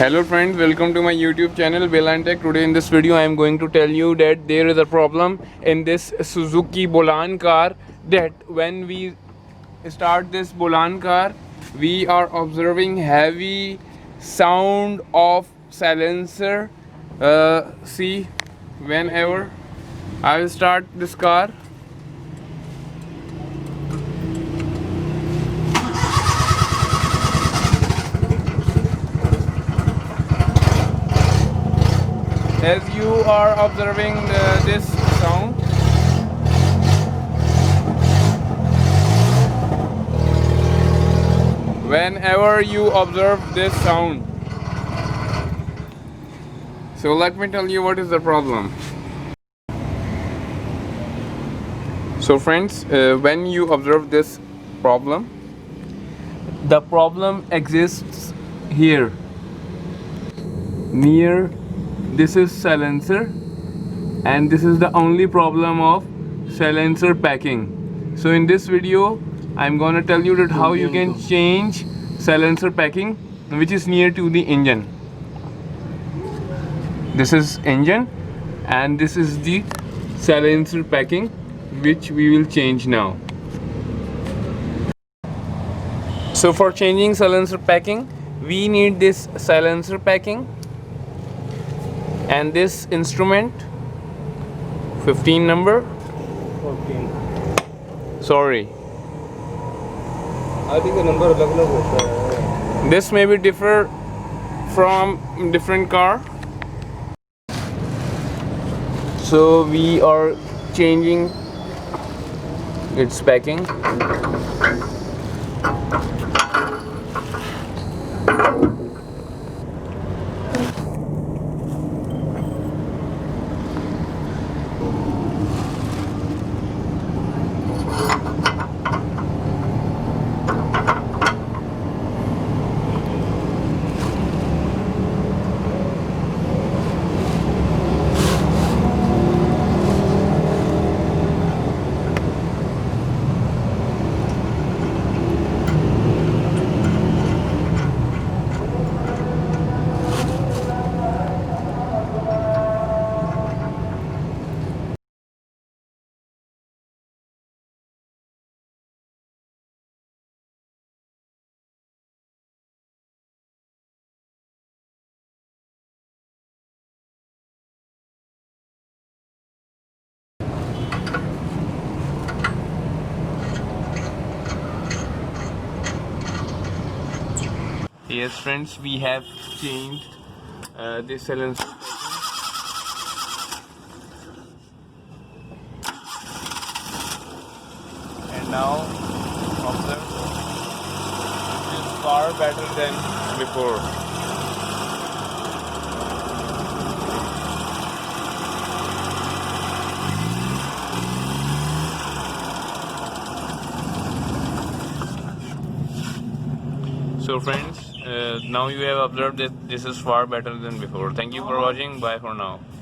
Hello friends, welcome to my YouTube channel Bill and Tech. Today in this video I am going to tell you that there is a problem in this Suzuki Bolan car, that when we start this Bolan car we are observing heavy sound of silencer. See, whenever I will start this car, as you are observing this sound, whenever you observe this sound. So let me tell you what is the problem. So friends, when you observe this problem, the problem exists here near. This is silencer, and this is the only problem of silencer packing. So in this video I'm gonna tell you that how you can change silencer packing which is near to the engine. This is engine and this is the silencer packing which we will change now. So for changing silencer packing we need this silencer packing and this instrument 15 number. 14. Sorry, I think the number अलग-अलग होता है. this may be differ from different car. So we are changing its packing. Yes friends, we have changed this silencer and now observe, it is far better than before. So friends, now you have observed that this is far better than before. Thank you for watching. Bye for now.